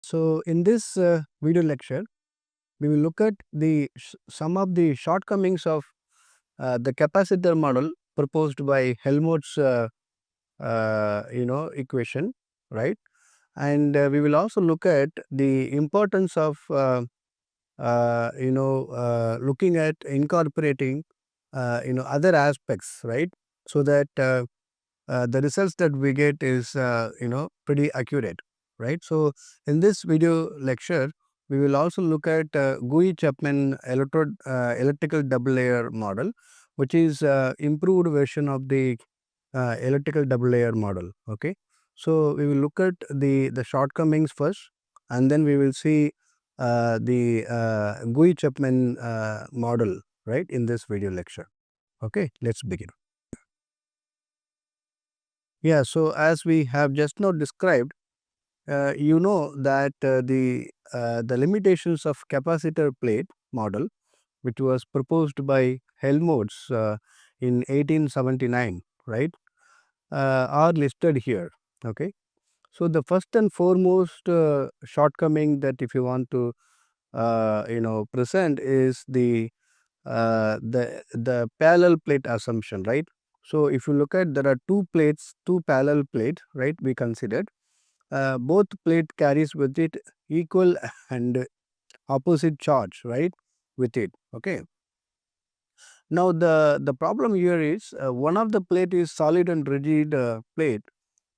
So, in this video lecture, we will look at some of the shortcomings of the capacitor model proposed by Helmholtz equation, right? And we will also look at the importance of looking at incorporating other aspects, right? So that the results that we get is pretty accurate, right? So in this video lecture, we will also look at Gouy-Chapman electrical double layer model, which is improved version of the electrical double layer model. Okay, so we will look at the shortcomings first, and then we will see the Gouy-Chapman model, right, in this video lecture. Okay, let's begin. Yeah, so as we have just now described, you know that the limitations of capacitor plate model, which was proposed by Helmholtz in 1879, right, are listed here. Okay, so the first and foremost shortcoming that if you want to present is the parallel plate assumption, right? So if you look at, there are two parallel plate, right? We considered both plate carries with it equal and opposite charge, right? With it, okay. Now the problem here is one of the plate is solid and rigid plate,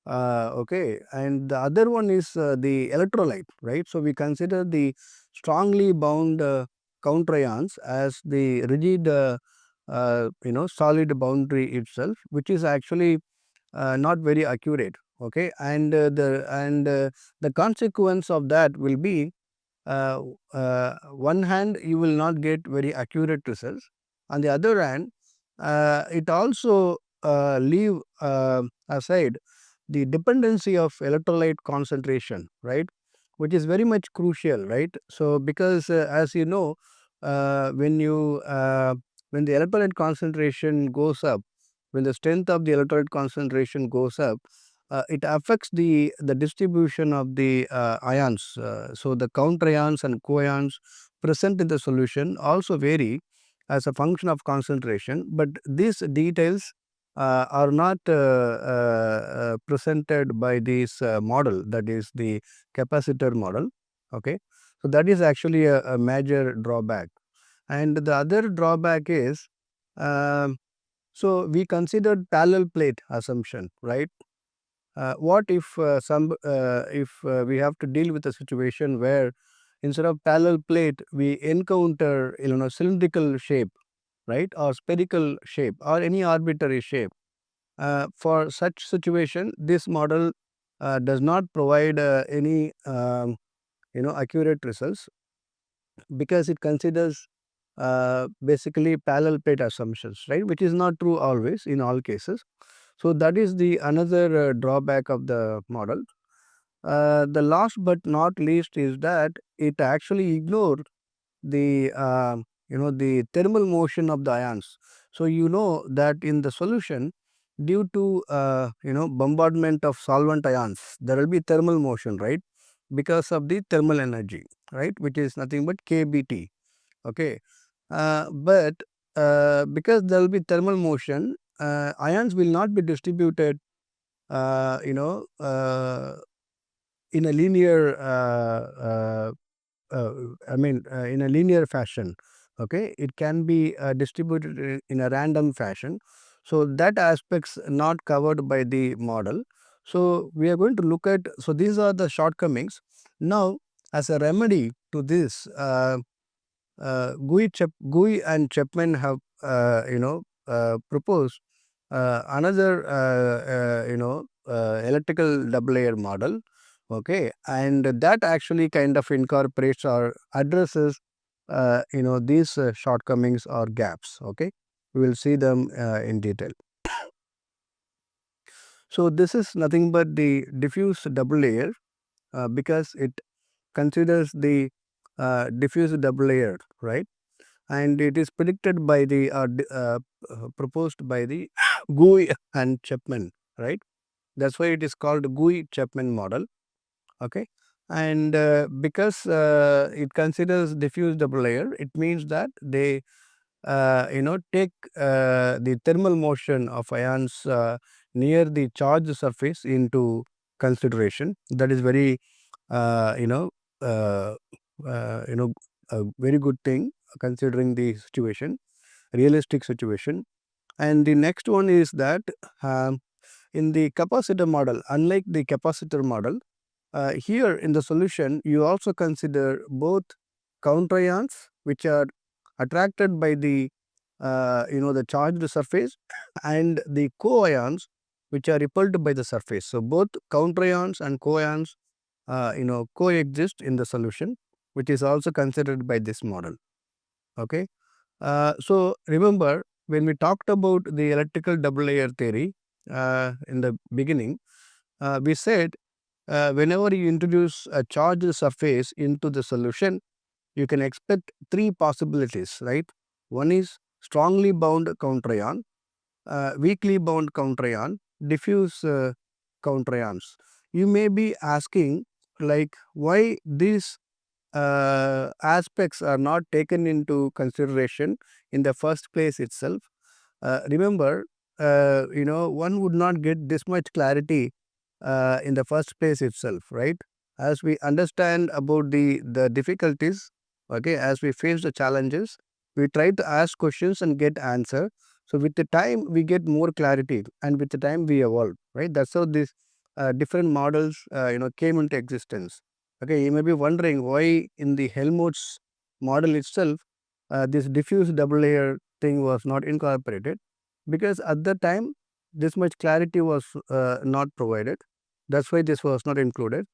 okay, and the other one is the electrolyte, right? So we consider the strongly bound counter ions as the rigid solid boundary itself, which is actually not very accurate, okay, and the consequence of that will be one hand you will not get very accurate results, on the other hand it also leave aside the dependency of electrolyte concentration, right, which is very much crucial, right. So because as you know, when the electrolyte concentration goes up, when the strength of the electrolyte concentration goes up, it affects the distribution of the ions. So the counter ions and co-ions present in the solution also vary as a function of concentration, but these details are not presented by this model, that is the capacitor model, okay. So that is actually a major drawback, and the other drawback is so we considered parallel plate assumption, right. What if we have to deal with a situation where instead of parallel plate we encounter cylindrical shape, right, or spherical shape or any arbitrary shape? For such situation, this model does not provide any accurate results, because it considers basically parallel plate assumptions, right, which is not true always in all cases. So that is the another drawback of the model. The last but not least is that it actually ignored the the thermal motion of the ions. So you know that in the solution, due to bombardment of solvent ions, there will be thermal motion, right, because of the thermal energy, right, which is nothing but kBT, okay. But because there will be thermal motion, ions will not be distributed in a linear in a linear fashion, okay. It can be distributed in a random fashion, so that aspects not covered by the model. So we are going to look at, so these are the shortcomings. Now as a remedy to this, Gouy and Chapman have proposed another electrical double layer model, okay, and that actually kind of incorporates or addresses these shortcomings or gaps, okay. We will see them in detail. So this is nothing but the diffuse double layer, because it considers the diffuse double layer, right, and it is predicted by the proposed by the Gouy and Chapman, right. That's why it is called Gouy-Chapman model, okay. and because it considers diffuse double layer, it means that they take the thermal motion of ions near the charged surface into consideration. That is very uh, you know uh, a very good thing considering the situation, realistic situation. And the next one is that in the capacitor model, unlike the capacitor model, here in the solution you also consider both counter ions which are attracted by the the charged surface, and the co-ions which are repelled by the surface. So both counter ions and co-ions coexist in the solution, which is also considered by this model. Okay. So remember, when we talked about the electrical double layer theory in the beginning, we said whenever you introduce a charged surface into the solution, you can expect three possibilities, right? One is strongly bound counter ion, weakly bound counter ion, diffuse counter ions. You may be asking, like, why these aspects are not taken into consideration in the first place itself. Remember, one would not get this much clarity in the first place itself, right? As we understand about the difficulties, okay, as we face the challenges, we try to ask questions and get answer. So with the time we get more clarity, and with the time we evolve, right? That's how these different models came into existence. Okay, you may be wondering why in the Helmholtz model itself this diffuse double layer thing was not incorporated, because at the time this much clarity was not provided. That's why this was not included.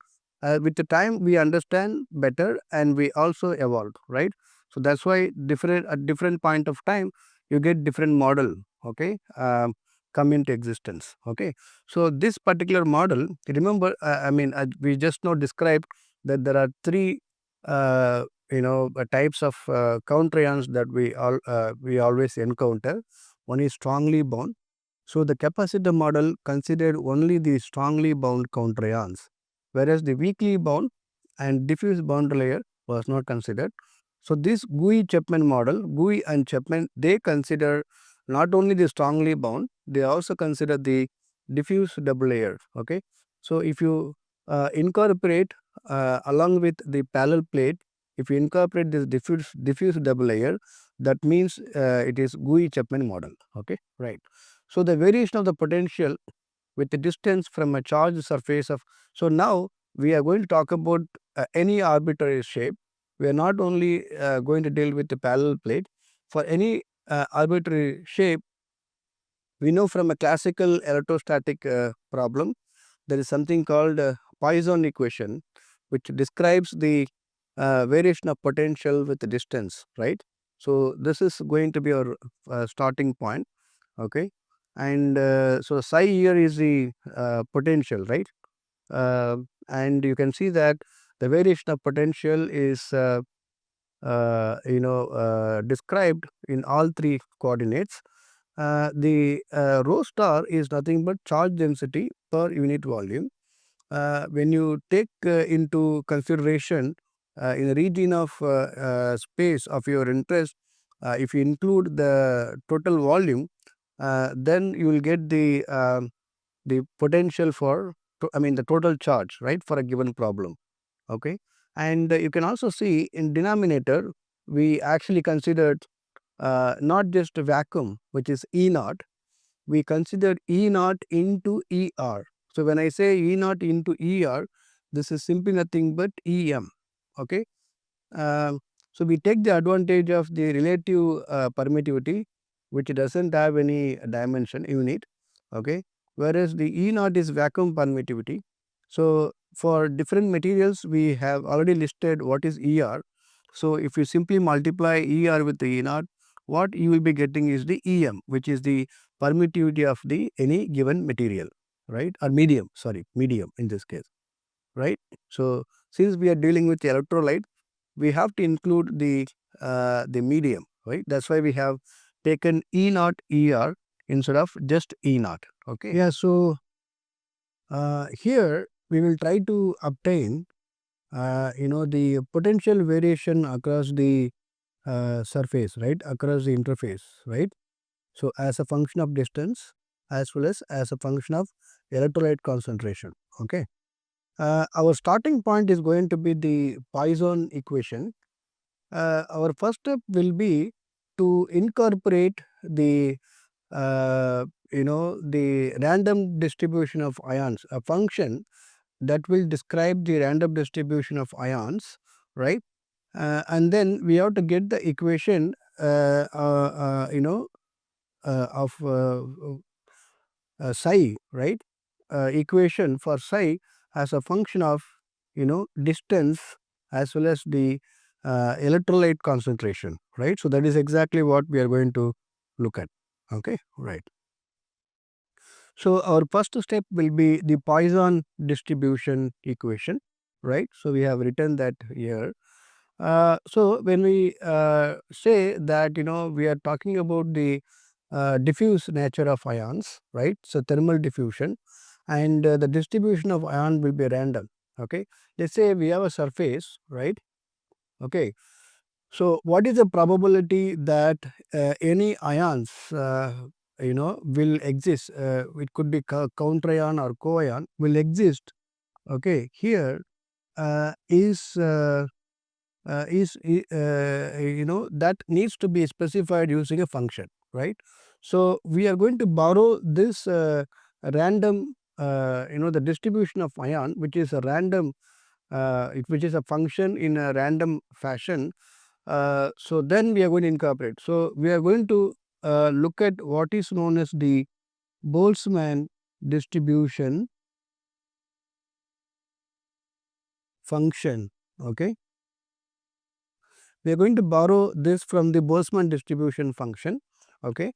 With the time we understand better and we also evolved, right? So that's why at different point of time you get different model, okay, come into existence. Okay, so this particular model, remember, we just now described that there are three types of counter ions that we always encounter. One is strongly bound. So the capacitor model considered only the strongly bound counter ions, whereas the weakly bound and diffuse bound layer was not considered. So this Gouy-Chapman model, Gouy and Chapman, they consider not only the strongly bound, they also consider the diffuse double layer. Okay, so if you incorporate along with the parallel plate, if you incorporate this diffuse double layer, that means it is Gouy-Chapman model. Okay, right. So the variation of the potential with the distance from a charged surface of, so now we are going to talk about any arbitrary shape. We are not only going to deal with the parallel plate. For any arbitrary shape, we know from a classical electrostatic problem, there is something called Poisson equation, which describes the variation of potential with the distance, right? So this is going to be our starting point. Okay, and so psi here is the potential, right? And you can see that the variation of potential is described in all three coordinates. The rho star is nothing but charge density per unit volume. When you take into consideration in the region of space of your interest, if you include the total volume, then you will get the potential for, the total charge, right, for a given problem. Okay, and you can also see in denominator we actually considered not just a vacuum, which is E naught, we considered E naught into ER. So when I say E naught into ER, this is simply nothing but EM. Okay, um, so we take the advantage of the relative permittivity, which doesn't have any dimension unit. Okay, whereas the E naught is vacuum permittivity. So for different materials, we have already listed what is ER. So if you simply multiply ER with the E naught, what you will be getting is the EM, which is the permittivity of the any given material, right? Or medium, sorry, medium in this case, right? So since we are dealing with electrolyte, we have to include the medium, right? That's why we have taken E naught ER instead of just E naught. Okay. Yeah. So here we will try to obtain the potential variation across the surface, right, across the interface, right. So, as a function of distance as well as a function of electrolyte concentration. Okay. Our starting point is going to be the Poisson equation. Our first step will be to incorporate the the random distribution of ions, a function that will describe the random distribution of ions, right. And then we have to get the equation of psi, right, equation for psi as a function of distance as well as the electrolyte concentration, right. So, that is exactly what we are going to look at. Okay, right. So, our first step will be the Poisson distribution equation, right. So, we have written that here. So, when we say that we are talking about the diffuse nature of ions, right. So, thermal diffusion, and the distribution of ion will be random. Okay. Let us say we have a surface, right. Okay. So, what is the probability that any ions will exist? It could be counter ion or co-ion will exist. Okay. Here that needs to be specified using a function, right. So, we are going to borrow this random the distribution of ion, which is a random which is a function in a random fashion. So, then we are going to incorporate. So, we are going to look at what is known as the Boltzmann distribution function. Okay. We are going to borrow this from the Boltzmann distribution function. Okay.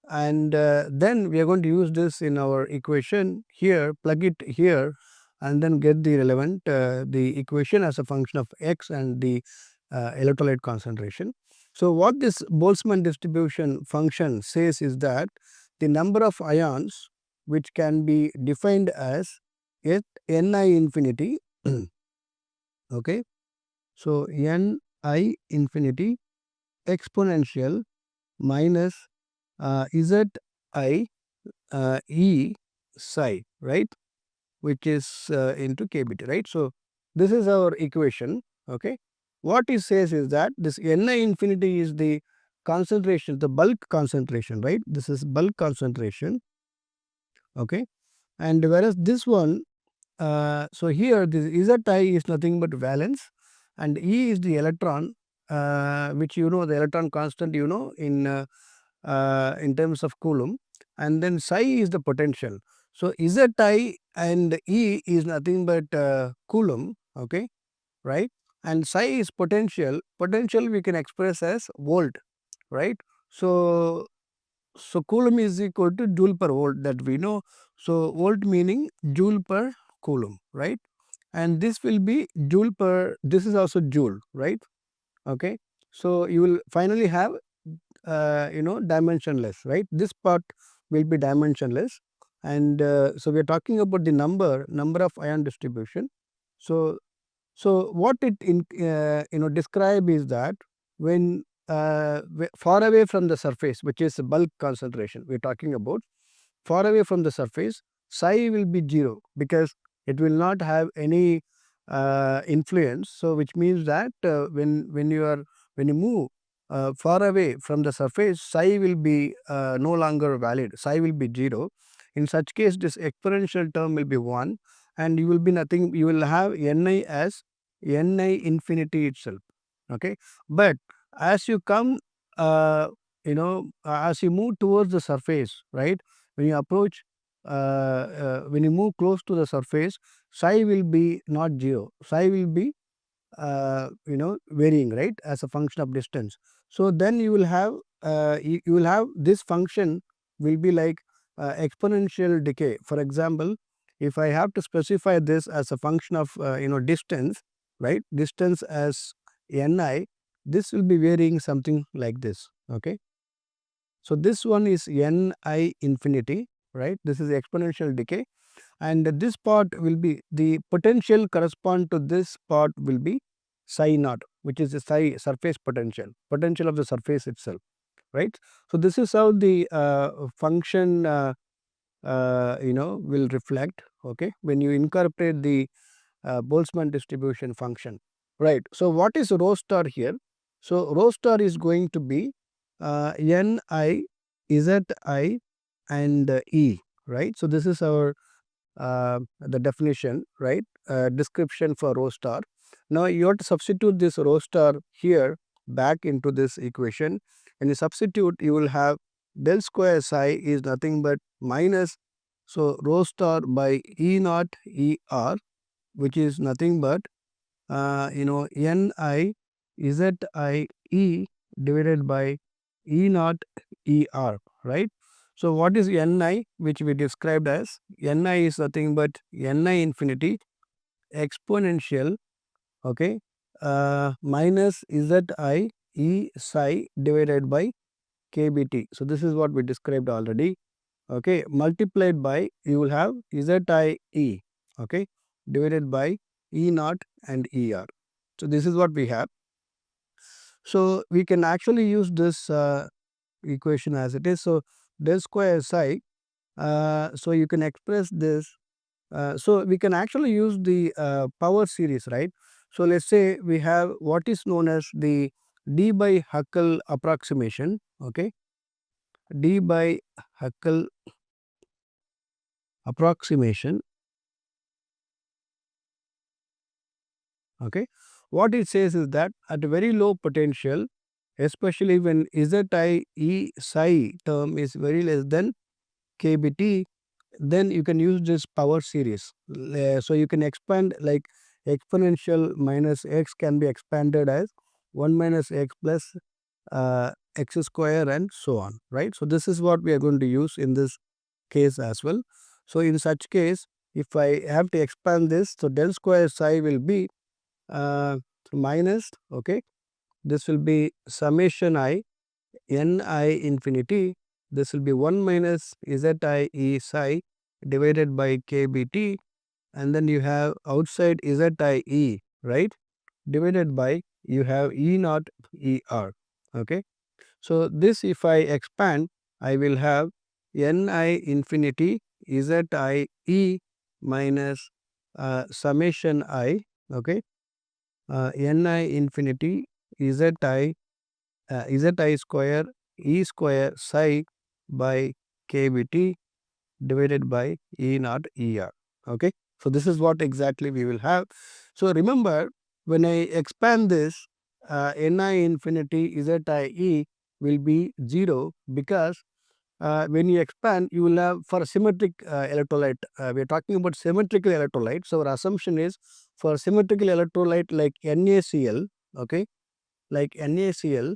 And then we are going to use this in our equation here, plug it here, and then get the relevant the equation as a function of x and the electrolyte concentration. So, what this Boltzmann distribution function says is that the number of ions which can be defined as at Ni infinity okay. So, Ni infinity exponential minus Z I E psi, right, which is into kBt, right. So, this is our equation. Okay. What it says is that this Ni infinity is the concentration, the bulk concentration, right. This is bulk concentration. Okay. And whereas this one, so here this Zi is nothing but valence, and E is the electron, which the electron constant in terms of Coulomb, and then psi is the potential. So, Zi and E is nothing but Coulomb, okay, right, and psi is potential. Potential we can express as volt, right. So, Coulomb is equal to joule per volt, that we know. So, volt meaning joule per Coulomb, right, and this will be joule per, this is also joule, right. Okay. So, you will finally have dimensionless, right. This part will be dimensionless, and so we are talking about the number of ion distribution. So, what it describe is that when far away from the surface, which is bulk concentration we are talking about, far away from the surface, psi will be 0 because it will not have any influence. So, which means that when you move far away from the surface, psi will be no longer valid, psi will be 0. In such case, this exponential term will be 1, and you will be nothing, you will have Ni as Ni infinity itself. Okay. But as you come as you move towards the surface, right, when you approach when you move close to the surface, psi will be not 0, psi will be varying, right, as a function of distance. So, then you will have you will have this function will be like exponential decay. For example, if I have to specify this as a function of distance, right, distance as Ni, this will be varying something like this. Okay. So, this one is Ni infinity, right, this is exponential decay, and this part will be the potential correspond to this part will be psi naught, which is the psi surface potential of the surface itself, right. So, this is how the function will reflect, okay, when you incorporate the Boltzmann distribution function, right. So, what is rho star here? So, rho star is going to be N I, Z I and E, right. So, this is our the definition, right, description for rho star. Now, you have to substitute this rho star here back into this equation. When you substitute, you will have del square psi is nothing but minus, so rho star by E naught E r, which is nothing but N I Z I E divided by E naught E r, right. So, what is Ni, which we described as Ni is nothing but Ni infinity exponential, okay, minus Zi E psi divided by kBt. So, this is what we described already, okay, multiplied by you will have Zi E, okay, divided by E naught and E r. So, this is what we have. So, we can actually use this equation as it is. So, del square psi, so you can express this. So, we can actually use the power series, right. So, let us say we have what is known as the d by Huckel approximation, okay, d by Huckel approximation, okay. What it says is that at a very low potential, especially when Zi E psi term is very less than kBt, then you can use this power series. So, you can expand like exponential minus x can be expanded as 1 minus x plus x square and so on, right. So, this is what we are going to use in this case as well. So, in such case, if I have to expand this, so del square psi will be minus, okay, this will be summation I Ni infinity, this will be 1 minus Zi E psi divided by kBt, and then you have outside Zi E, right, divided by you have E naught E r, okay. So, this if I expand, I will have Ni infinity Zi E minus summation I, okay, Ni infinity Zi Zi square E square psi by kBt divided by E naught E r, okay. So, this is what exactly we will have. So, remember when I expand this Ni infinity Zi E will be 0, because when you expand you will have for symmetric electrolyte, we are talking about symmetrical electrolyte. So, our assumption is for symmetrical electrolyte like NaCl, okay, like NaCl,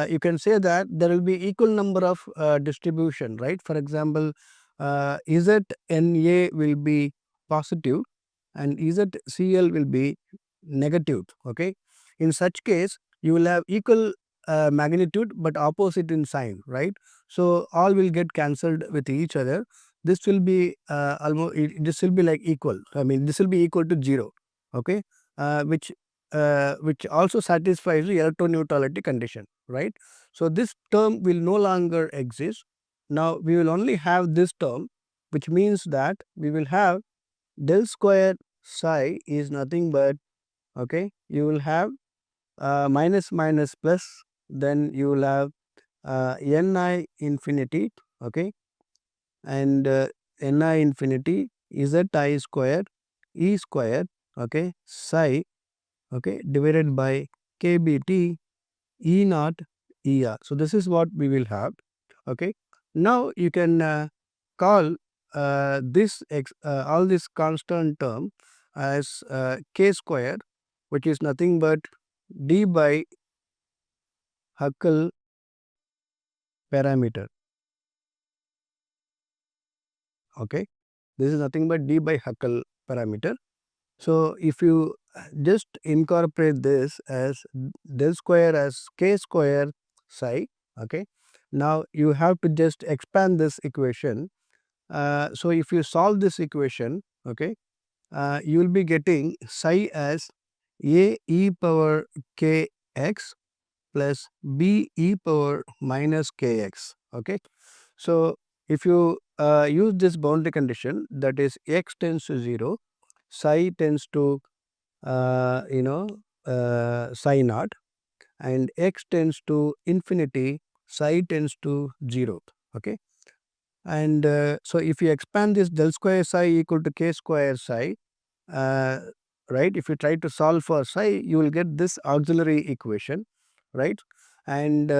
you can say that there will be equal number of distribution, right. For example, ZNA will be positive and ZCl will be negative, okay. In such case, you will have equal magnitude, but opposite in sign, right. So, all will get cancelled with each other. This will be almost, this will be like equal, I mean this will be equal to 0, okay, which also satisfies the electroneutrality condition, right. So, this term will no longer exist. Now, we will only have this term, which means that we will have del square psi is nothing but, okay, you will have minus minus plus, then you will have Ni infinity, okay, and Ni infinity Zi square E square, okay, psi, okay, divided by kBt E naught E r. So, this is what we will have, okay. Now, you can call this all this constant term as k square, which is nothing but d by Huckel parameter, okay. This is nothing but d by Huckel parameter. So, if you just incorporate this as del square as k square psi, okay. Now, you have to just expand this equation So if you solve this equation, okay, you will be getting psi as a e power kx plus b e power minus kx. Okay. So if you use this boundary condition, that is x tends to 0, psi tends to psi naught, and x tends to infinity, psi tends to 0. Okay. And so if you expand this del square psi equal to k square psi, uh, right, if you try to solve for psi, you will get this auxiliary equation, right. And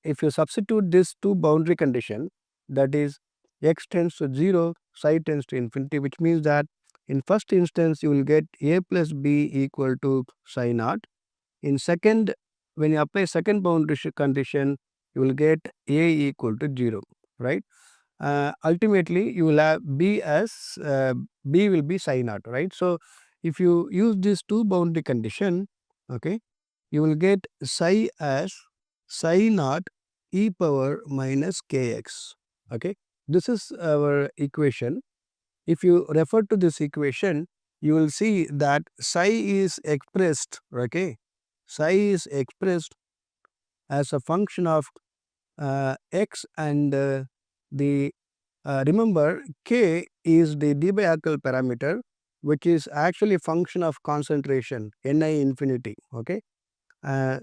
if you substitute this two boundary condition, that is x tends to 0, psi tends to infinity, which means that in first instance you will get a plus b equal to psi naught. In second, when you apply second boundary condition, you will get a equal to 0, right. Ultimately you will have b as b will be psi naught, right. So if you use these two boundary condition, okay, you will get psi as psi naught e power minus kx. Okay, this is our equation. If you refer to this equation, you will see that psi is expressed, okay, psi is expressed as a function of x, and the remember k is the Debye-Hückel parameter, which is actually a function of concentration Ni infinity. Okay.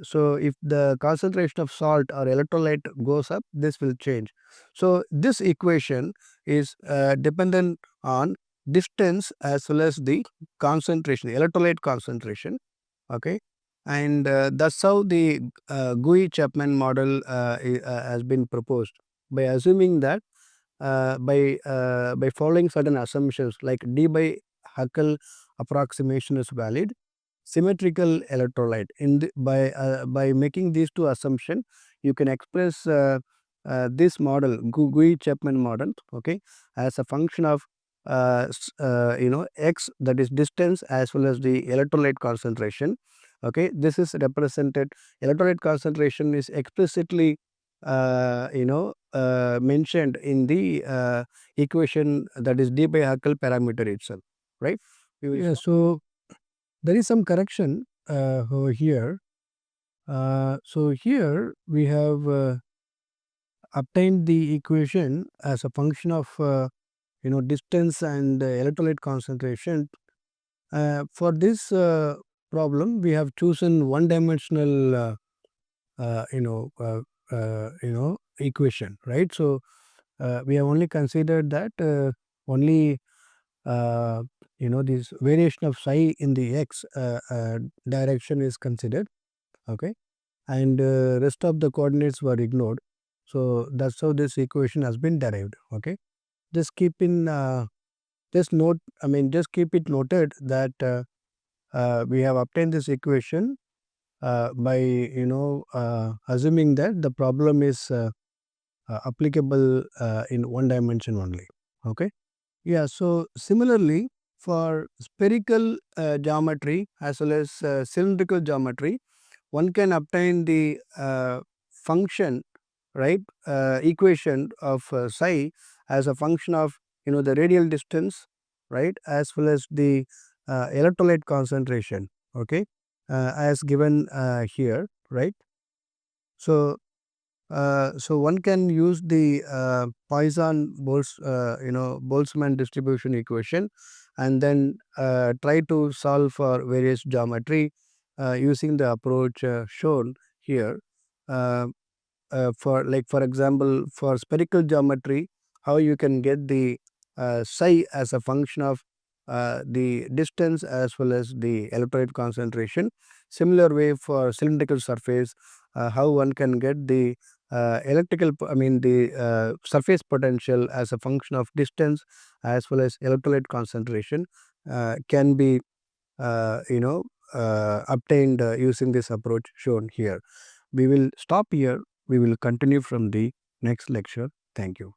So if the concentration of salt or electrolyte goes up, this will change. So this equation is dependent on distance as well as the concentration, electrolyte concentration. Okay. And that's how the Gouy-Chapman model has been proposed, by assuming that by following certain assumptions like Debye-Hückel approximation is valid, symmetrical electrolyte. By making these two assumptions, you can express this model, Gouy-Chapman model, okay, as a function of x, that is distance, as well as the electrolyte concentration. Okay, this is represented, electrolyte concentration is explicitly mentioned in the equation, that is Debye-Hückel parameter itself, right. Yeah, so there is some correction over here. So here we have obtained the equation as a function of distance and electrolyte concentration. For this problem, we have chosen one dimensional equation, right. So we have only considered that only this variation of psi in the x direction is considered. Okay, and rest of the coordinates were ignored. So that's how this equation has been derived. Okay, just keep in just keep it noted that we have obtained this equation by assuming that the problem is applicable in one dimension only. Okay. Yeah, so similarly for spherical geometry as well as cylindrical geometry, one can obtain the function, right, equation of psi as a function of the radial distance, right, as well as the electrolyte concentration, okay, as given here, right. So so one can use the Boltzmann distribution equation, and then try to solve for various geometry using the approach shown here. For example, for spherical geometry, how you can get the psi as a function of the distance as well as the electrolyte concentration. Similar way for cylindrical surface, how one can get the surface potential as a function of distance as well as electrolyte concentration can be obtained using this approach shown here. We will stop here. We will continue from the next lecture. Thank you.